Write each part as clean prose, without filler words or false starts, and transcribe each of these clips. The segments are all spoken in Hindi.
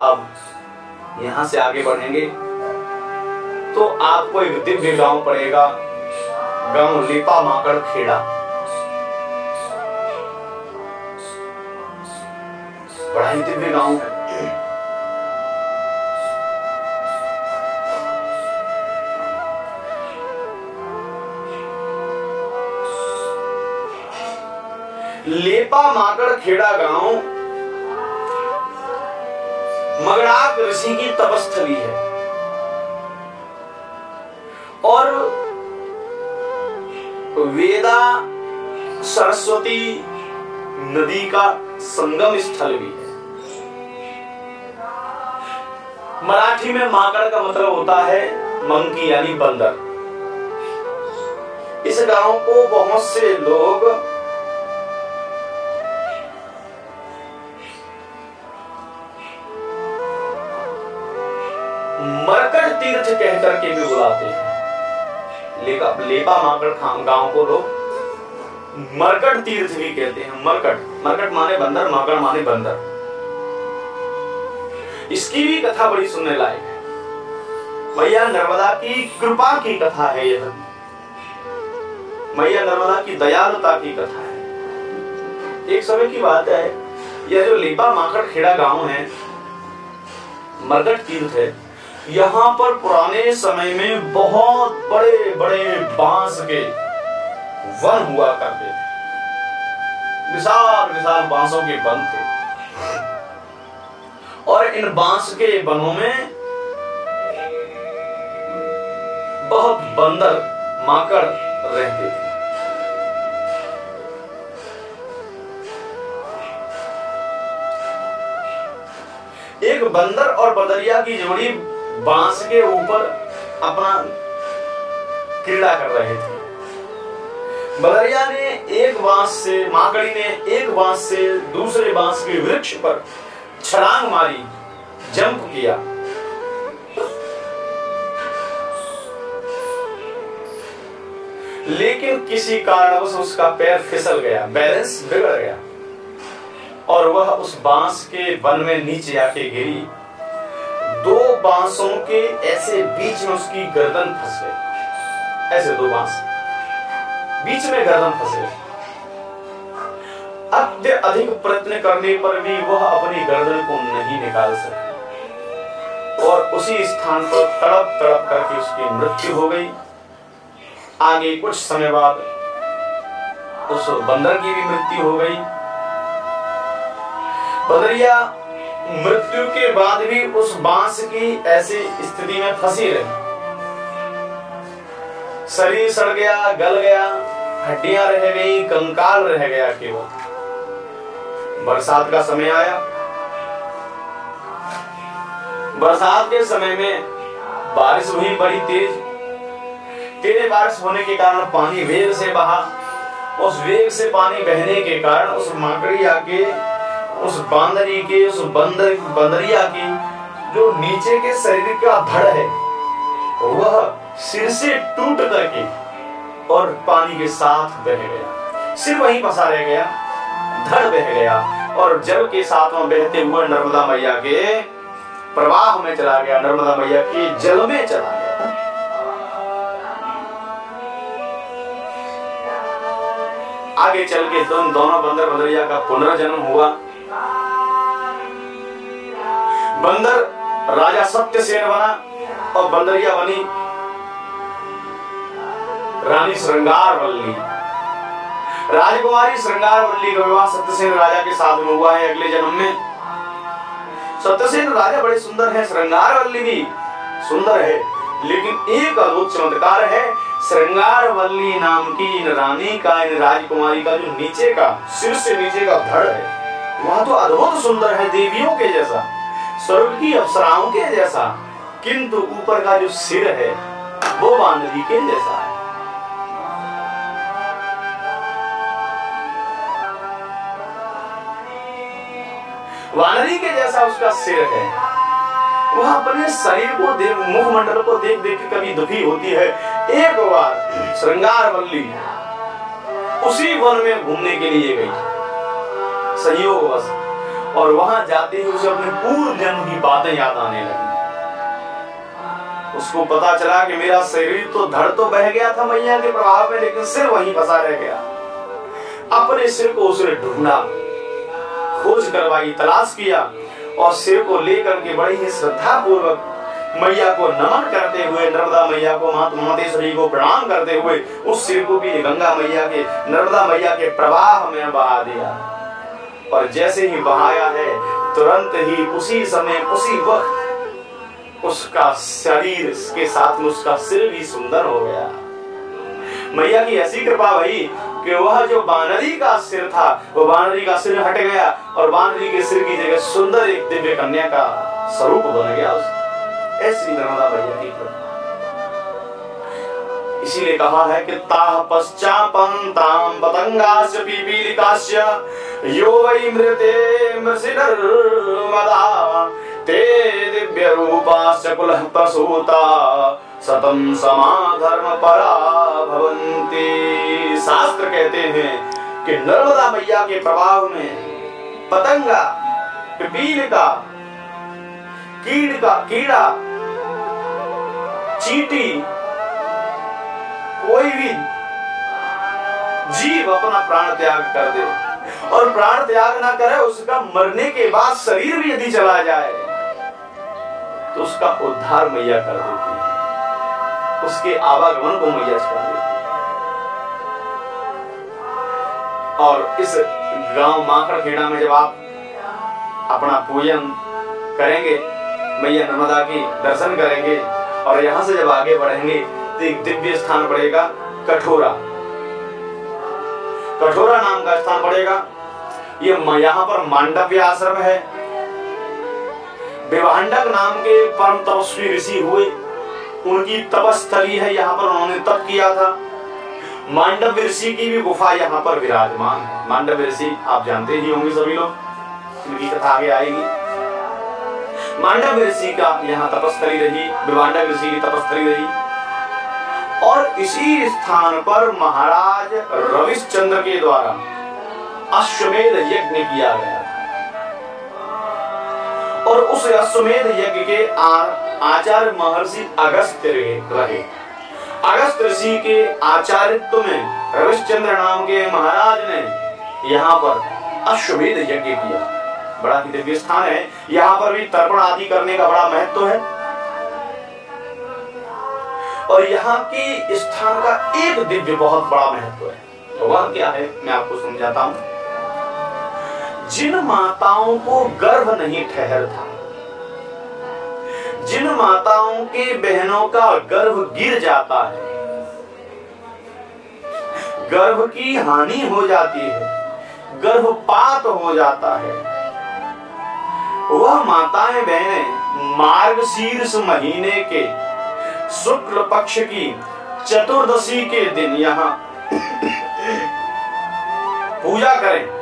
अब यहां से आगे बढ़ेंगे तो आपको एक दिव्य गांव पड़ेगा, गांव लेपा माकड़ खेड़ा। बड़ा ही दिव्य गांव है। लेपा माकड़ खेड़ा गांव मगड़ाक ऋषि की तपस्थली है और वेदा सरस्वती नदी का संगम स्थल भी है। मराठी में माकड़ का मतलब होता है मंकी यानी बंदर। इस गांव को बहुत से लोग मरकट तीर्थ कहकर के भी बुलाते हैं। लेपा माकड़ गांव को लोग मरकट तीर्थ भी कहते हैं। मरकट माने बंदर, माकड़ माने बंदर। इसकी भी कथा बड़ी सुनने लायक है। मैया नर्मदा की कृपा की कथा है यह, मैया नर्मदा की दयालुता की कथा है। एक समय की बात है, यह जो लेपा माकड़ खेड़ा गांव है, मरकट तीर्थ है, यहाँ पर पुराने समय में बहुत बड़े बड़े बांस के वन हुआ करते थे। विशाल विशाल बांसों के वन थे और इन बांस के वनों में बहुत बंदर माकड़ रहते थे। एक बंदर और बंदरिया की जोड़ी बांस के ऊपर अपना क्रीड़ा कर रहे थे। बंदरिया ने एक बांस से, माकड़ी ने एक बांस से दूसरे बांस के वृक्ष पर छलांग मारी, जंप किया। लेकिन किसी कारणवश उसका पैर फिसल गया, बैलेंस बिगड़ गया और वह उस बांस के वन में नीचे आके गिरी। दो बांसों के ऐसे बीच में उसकी गर्दन फंस गई। ऐसे दो बांस बीच में गर्दन फंसे। अत्यधिक प्रयत्न करने पर भी वह अपनी गर्दन को नहीं निकाल सके और उसी स्थान पर तड़प तड़प करके उसकी मृत्यु हो गई। आगे कुछ समय बाद उस बंदर की भी मृत्यु हो गई। बंदरिया मृत्यु के बाद भी उस बांस की ऐसी स्थिति में फंसी रही। शरीर सड़ गया, गल गया, हड्डियां रह गई, कंकाल रह गया केवल। बरसात का समय आया। बरसात के समय में बारिश हुई बड़ी तेज बारिश होने के कारण पानी वेग से बहा। उस वेग से पानी बहने के कारण उस माकड़िया के, उस बांदरी के, उस बंदरिया की जो नीचे के शरीर का धड़ है वह सिर से टूट करके और पानी के साथ बह गया। सिर वहीं फंसा रह गया, धड़ बह गया और जल के साथ में बहते हुए नर्मदा मैया के प्रवाह में चला गया, नर्मदा मैया के जल में चला गया। आगे चल के दोनों बंदर बंदरिया का पुनर्जन्म हुआ। बंदर राजा सत्यसेन बना और बंदरिया बनी रानी श्रृंगारवल्ली। राजकुमारी श्रृंगारवल्ली का विवाह सत्यसेन राजा के साथ में हुआ है अगले जन्म में। सत्यसेन राजा बड़े सुंदर हैं, श्रृंगारवल्ली भी सुंदर है, लेकिन एक अद्भुत चमत्कार है। श्रृंगारवल्ली नाम की इन रानी का, इन राजकुमारी का जो नीचे का, सिर से नीचे का धड़ है वह तो अद्भुत सुंदर है, देवियों के जैसा, स्वर्ग की अप्सराओं के जैसा, किंतु ऊपर का जो सिर है वो वानरी के जैसा है। वानरी के जैसा उसका सिर है। वह अपने शरीर को देख, मुखमंडल को देख देख के कभी दुखी होती है। एक बार श्रृंगारवल्ली उसी वन में घूमने के लिए गई संयोगवश, और वहां जाते ही उसे अपने पूर्व जन्म की बातें याद आने लगी। उसको पता चला कि मेरा शरीर तो धड़ तो बह गया था मैया के प्रभाव में, लेकिन सिर वहीं फंसा रह गया। अपने सिर को उसने ढूंढा, खोज करवाई, तलाश किया और सिर को लेकर के बड़ी ही श्रद्धा पूर्वक मैया को नमन करते हुए, नर्मदा मैया को, मातेश्वरी को प्रणाम करते हुए उस सिर को भी गंगा मैया के, नर्मदा मैया के प्रवाह में बहा दिया। और जैसे ही बहाया है तुरंत ही उसी समय उसी वक्त उसका शरीर के साथ में उसका सिर भी सुंदर हो गया। मैया की ऐसी कृपा भई कि वह जो बानरी का सिर था वो बानरी का सिर हट गया और बानरी के सिर की जगह सुंदर एक दिव्य कन्या का स्वरूप बन गया। ऐसी नर्मदा मैया की कृपा। इसीलिए कहा है कि ताह पश्चापं ताम पतंगास्य पीपीलिकास्य यो वै मृते मृषिर्मदा ते दिव्य रूपास्य कुलः प्रसूता सतम समाधर्म परा भवन्ति। शास्त्र कहते हैं कि नर्मदा मैया के प्रभाव में पतंगा, पिपीलिका, कीड़ा, चींटी, कोई भी जीव अपना प्राण त्याग कर दे और प्राण त्याग ना करे, उसका मरने के बाद शरीर भी यदि चला जाए तो उसका उद्धार मैया कर देती है, उसके आवागमन को मैया छुड़ा देती है। और इस गांव माखड़खेड़ा में जब आप अपना पूजन करेंगे, मैया नर्मदा की दर्शन करेंगे और यहाँ से जब आगे बढ़ेंगे तो एक दिव्य स्थान पड़ेगा कठोरा। कठोरा नाम का स्थान पड़ेगा। ये यहाँ पर मांडव्य आश्रम है। विभांडक नाम के परम तपस्वी ऋषि हुए, उनकी तपस्थली है, यहाँ पर उन्होंने तप किया था। मांडव्य ऋषि की भी गुफा यहाँ पर विराजमान है। मांडव्य ऋषि आप जानते ही होंगे सभी लोग, इनकी कथा आगे आएगी। मांडव्य ऋषि का यहाँ तपस्थली रही, विभांडक ऋषि की तपस्थली रही और इसी स्थान पर महाराज रविश्चंद्र के द्वारा अश्वमेध यज्ञ किया गया और उस अश्वमेध यज्ञ के आचार्य महर्षि अगस्त्य रहे। अगस्त्य ऋषि के आचार्यत्व में रविश्चंद्र नाम के महाराज ने यहाँ पर अश्वमेध यज्ञ किया। बड़ा ही दिव्य स्थान है। यहाँ पर भी तर्पण आदि करने का बड़ा महत्व है और यहाँ की स्थान का एक दिव्य बहुत बड़ा महत्व है। तो वह क्या है मैं आपको समझाता हूँ। जिन माताओं को गर्भ नहीं ठहरता, जिन माताओं के बहनों का गर्भ गिर जाता है, गर्भ की हानि हो जाती है, गर्भपात हो जाता है, वह माताएं बहनें मार्गशीर्ष महीने के शुक्ल पक्ष की चतुर्दशी के दिन यहाँ पूजा करें।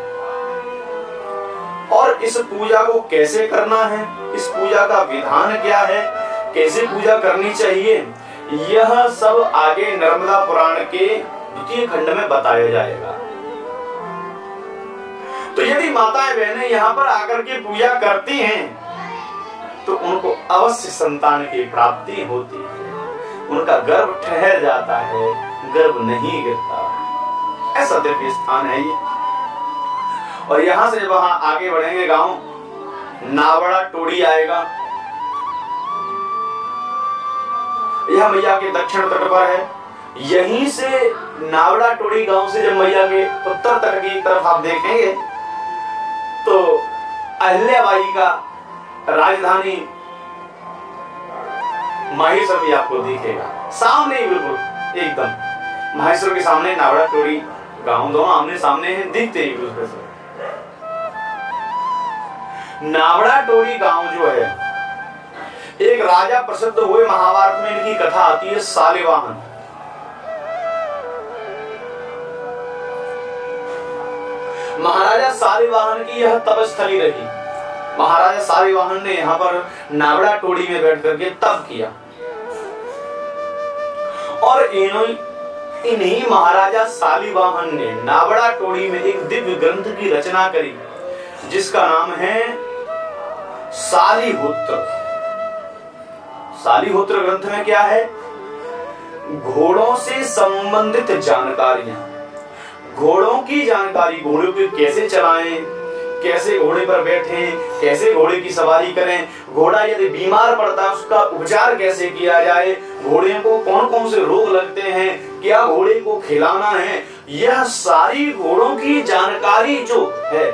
और इस पूजा को कैसे करना है, इस पूजा का विधान क्या है, कैसे पूजा करनी चाहिए, यह सब आगे नर्मदा पुराण के द्वितीय खंड में बताया जाएगा। तो यदि माताएं बहनें यहाँ पर आकर के पूजा करती हैं तो उनको अवश्य संतान की प्राप्ति होती है, उनका गर्भ ठहर जाता है, गर्भ नहीं गिरता। ऐसा दिव्य स्थान है ये। और यहां से वहां आगे बढ़ेंगे, गांव नावड़ा टोड़ी आएगा। यह मैया के दक्षिण तट पर है। यहीं से नावड़ा टोड़ी गांव से जब मैया के उत्तर तट की तरफ आप देखेंगे तो अहिल्याबाई का राजधानी माहेश्वर भी आपको दिखेगा सामने ही, बिल्कुल एकदम माहेश्वर के सामने नावड़ा टोड़ी गांव, दोनों आमने सामने हैं, दिखते ही एक दूसरे से। नावड़ा टोड़ी गांव जो है, एक राजा प्रसिद्ध हुए, महाभारत में इनकी कथा आती है, सालिवाहन। महाराजा सालिवाहन की यह तपस्थली रही। महाराजा सालिवाहन ने यहाँ पर नावड़ा टोड़ी में बैठ करके तप किया और इन्हीं महाराजा सालिवाहन ने नावड़ा टोड़ी में एक दिव्य ग्रंथ की रचना करी जिसका नाम है शालिहोत्र। शालिहोत्र ग्रंथ में क्या है? घोड़ों से संबंधित जानकारियां, घोड़ों की जानकारी, घोड़ों को कैसे चलाएं, कैसे घोड़े पर बैठें, कैसे घोड़े की सवारी करें, घोड़ा यदि बीमार पड़ता है उसका उपचार कैसे किया जाए, घोड़े को कौन कौन से रोग लगते हैं, क्या घोड़े को खिलाना है, यह सारी घोड़ों की जानकारी जो है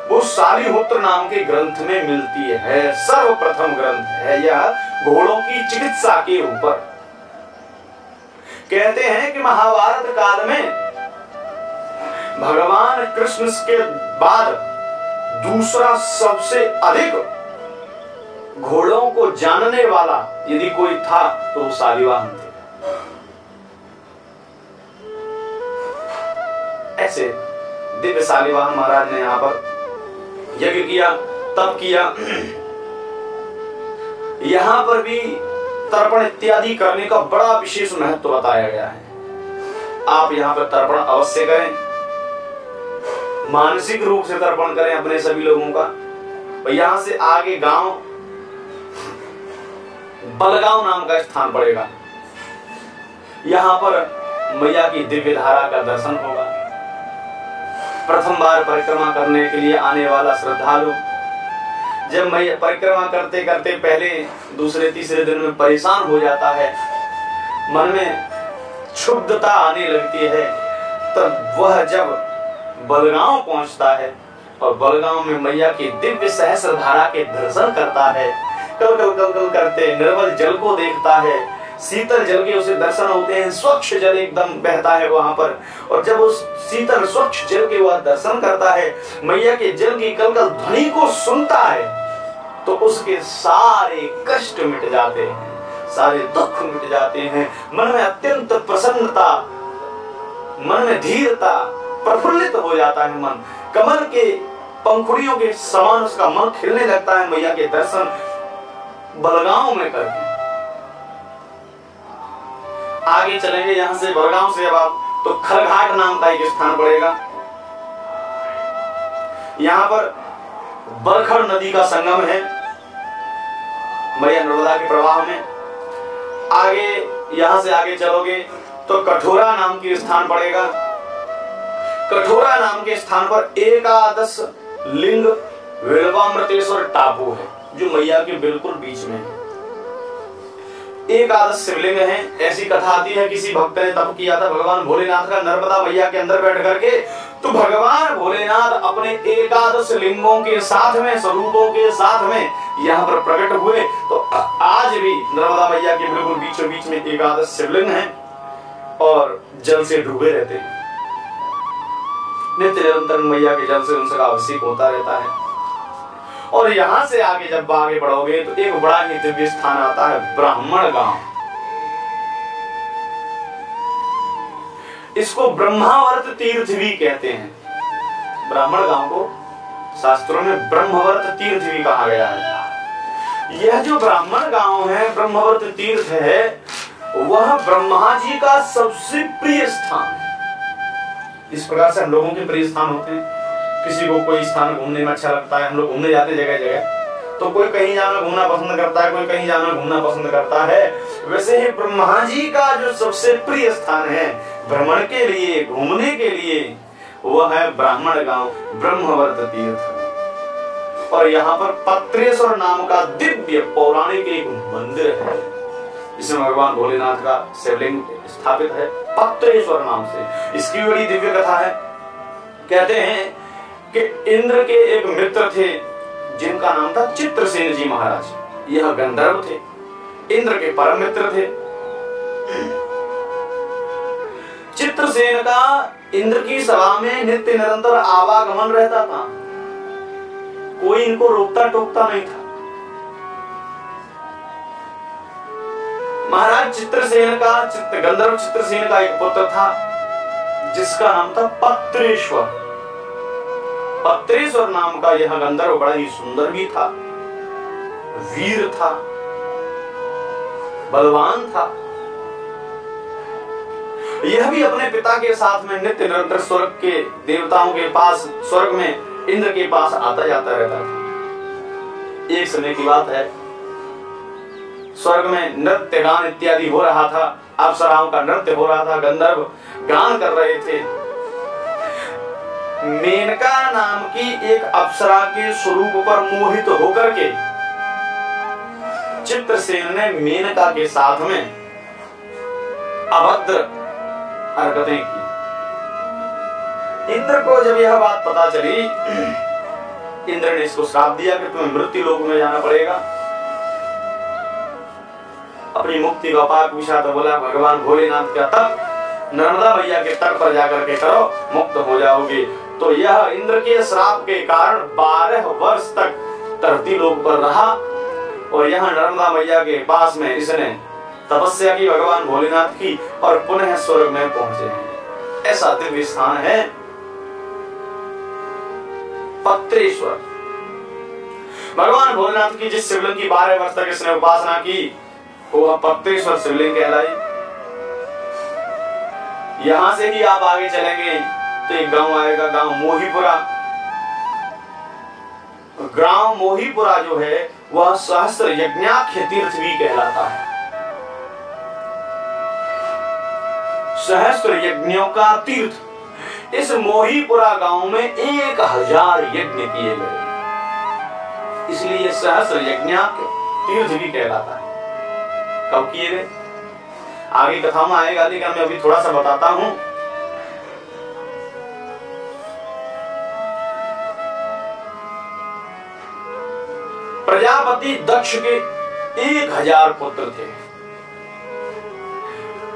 वो शालिहोत्र नाम के ग्रंथ में मिलती है। सर्वप्रथम ग्रंथ है यह घोड़ों की चिकित्सा के ऊपर। कहते हैं कि महाभारत काल में भगवान कृष्ण के बाद दूसरा सबसे अधिक घोड़ों को जानने वाला यदि कोई था तो वो शालिवाहन थे। ऐसे दिव्य शालिवाहन महाराज ने यहां पर यज्ञ किया, तप किया। यहां पर भी तर्पण इत्यादि करने का बड़ा विशेष महत्व बताया गया है। आप यहां पर तर्पण अवश्य करें, मानसिक रूप से तर्पण करें अपने सभी लोगों का। और यहां से आगे गांव बलगांव नाम का स्थान पड़ेगा, यहां पर मैया की दिव्य धारा का दर्शन होगा। प्रथम बार परिक्रमा करने के लिए आने वाला श्रद्धालु जब मैया परिक्रमा करते करते पहले दूसरे तीसरे दिन में परेशान हो जाता है, मन में क्षुब्धता आने लगती है, तब वह जब बलगांव पहुंचता है और बलगांव में मैया की दिव्य सहस्र धारा के दर्शन करता है, कल कल कल कल करते निर्मल जल को देखता है, शीतल जल के उसे दर्शन होते हैं, स्वच्छ जल एकदम बहता है वहां पर। और जब उस शीतल स्वच्छ जल के वह दर्शन करता है, मैया के जल की कल कल ध्वनि को सुनता है, तो उसके सारे कष्ट मिट जाते हैं, सारे दुख मिट जाते हैं। मन में अत्यंत प्रसन्नता, मन में धीरता, प्रफुल्लित हो जाता है मन। कमल के पंखुड़ियों के समान उसका मन खिलने लगता है मैया के दर्शन बलगांव में करके। आगे चलेंगे यहां से बलगांव से अब आप तो खलघाट नाम का एक स्थान पड़ेगा। यहां पर बरखड़ नदी का संगम है मैया नर्मदा के प्रवाह में। आगे यहां से आगे चलोगे तो कठोरा नाम की स्थान पड़ेगा। कठोरा नाम के स्थान पर 11 लिंग विल्वामृतेश्वर टापू है जो मैया के बिल्कुल बीच में है। 11 शिवलिंग है। ऐसी कथा आती है किसी भक्त ने तप किया था भगवान भोलेनाथ का नर्मदा मैया के अंदर बैठ करके, तो भगवान भोलेनाथ अपने 11 लिंगों के साथ में, स्वरूपों के साथ में यहाँ पर प्रकट हुए। तो आज भी नर्मदा मैया के बिल्कुल बीचों बीच में 11 शिवलिंग हैं और जल से डूबे रहते हैं। नित्य निरंतर मैया के जल से उनका अभिषेक होता रहता है। और यहां से आगे जब आगे बढ़ोगे तो एक बड़ा ही दिव्य स्थान आता है ब्राह्मण गांव। इसको ब्रह्मावर्त तीर्थ भी कहते हैं। ब्राह्मण गांव को शास्त्रों में ब्रह्मवर्त तीर्थ भी कहा गया है। यह जो ब्राह्मण गांव है, ब्रह्मवर्त तीर्थ है, वह ब्रह्मा जी का सबसे प्रिय स्थान है। इस प्रकार से हम लोगों के प्रिय स्थान होते हैं। किसी को कोई स्थान घूमने में अच्छा लगता है, हम लोग घूमने जाते जगह जगह, तो कोई कहीं जाना घूमना पसंद करता है, कोई कहीं जाना घूमना पसंद करता है। वैसे ही ब्रह्मा जी का जो सबसे प्रिय स्थान है भ्रमण के लिए, घूमने के लिए, वह है ब्राह्मण गांव ब्रह्मवर्त तीर्थ। और यहाँ पर पत्रेश्वर नाम का दिव्य पौराणिक एक मंदिर है जिसमें भगवान भोलेनाथ का शिवलिंग स्थापित है पत्रेश्वर नाम से। इसकी बड़ी दिव्य कथा है। कहते हैं कि इंद्र के एक मित्र थे जिनका नाम था चित्रसेन जी महाराज। यह गंधर्व थे, इंद्र के परम मित्र थे। चित्रसेन का इंद्र की सभा में नित्य निरंतर आवागमन रहता था, कोई इनको रोकता टोकता नहीं था। महाराज चित्रसेन का गंधर्व चित्रसेन का एक पुत्र था जिसका नाम था पत्रेश्वर। पत्रेश्वर नाम का यह गंधर्व बड़ा ही सुंदर भी था, वीर था, बलवान था। यह भी अपने पिता के साथ में नित्य निरंतर स्वर्ग के देवताओं के पास, स्वर्ग में इंद्र के पास आता जाता रहता था। एक समय की बात है, स्वर्ग में नृत्य गान इत्यादि हो रहा था, अप्सराओं का नृत्य हो रहा था, गंधर्व गान कर रहे थे। मेनका नाम की एक अप्सरा के स्वरूप पर मोहित होकर के चित्रसेन ने मेनका के साथ में अभद्र हरकतें की। इंद्र को जब यह बात पता चली, इंद्र ने इसको श्राप दिया कि तुम्हें मृत्यु लोक में जाना पड़ेगा। अपनी मुक्ति का उपाय पूछा तो बोला भगवान भोलेनाथ का तप नर्मदा मैया के तट पर जाकर के करो, मुक्त हो जाओगे। तो यह इंद्र के श्राप के कारण 12 वर्ष तक धरती लोक पर रहा और यहाँ नर्मदा मैया के पास में इसने तपस्या की भगवान भोलेनाथ की और पुनः स्वर्ग में पहुंचे हैं। ऐसा दिव्य स्थान है पत्रेश्वर। भगवान भोलेनाथ की जिस शिवलिंग की 12 वर्ष तक इसने उपासना की वो पत्रेश्वर शिवलिंग कहलाई। यहां से ही आप आगे चलेंगे तो एक गांव आएगा, गांव मोहीपुरा। गांव मोहीपुरा जो है वह सहस्त्र यज्ञाख्य तीर्थ भी कहलाता है। सहस्त्र यज्ञों का तीर्थ। इस मोहीपुरा गांव में 1000 यज्ञ किए गए, इसलिए सहस्त्र यज्ञाख्य तीर्थ भी कहलाता है। कब किए गए आगे कथा में आएगा, लेकिन मैं अभी थोड़ा सा बताता हूं। प्रजापति दक्ष के 1000 पुत्र थे।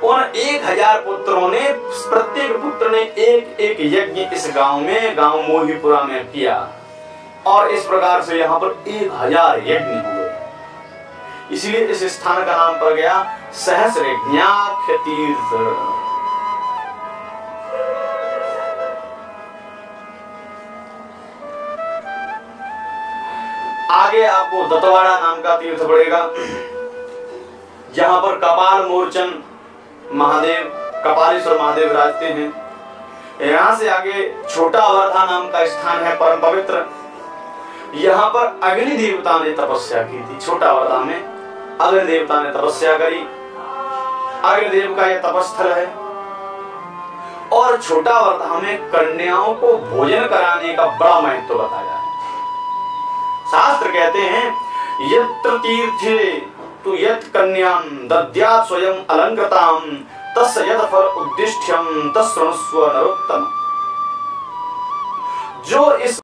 उन 1000 पुत्रों ने प्रत्येक पुत्र ने एक एक यज्ञ इस गांव में, गांव मोहीपुरा में किया और इस प्रकार से यहाँ पर 1000 यज्ञ हुए। इसलिए इस स्थान का नाम पड़ गया सहस्र यज्ञाख्य तीर्थ। आगे आपको दत्तवाड़ा नाम का तीर्थ पड़ेगा, जहां पर कपाल मोर्चन महादेव, कपालेश्वर महादेव विराजते हैं। यहां से आगे छोटा वर्धा नाम का स्थान है परम पवित्र। यहां पर अग्नि देवता ने तपस्या की थी। छोटा वर्धा में अग्नि देवता ने तपस्या करी। अग्निदेव का यह तपस्थल है। और छोटा वर्धा में कन्याओं को भोजन कराने का बड़ा महत्व बताया है। शास्त्र कहते हैं यत्र तीर्थे तु यत् कन्यां दद्यात् स्वयं अलंकृतां तस्य यत् फल उद्दिष्टं तत् शृणुष्व नरोत्तम। जो इस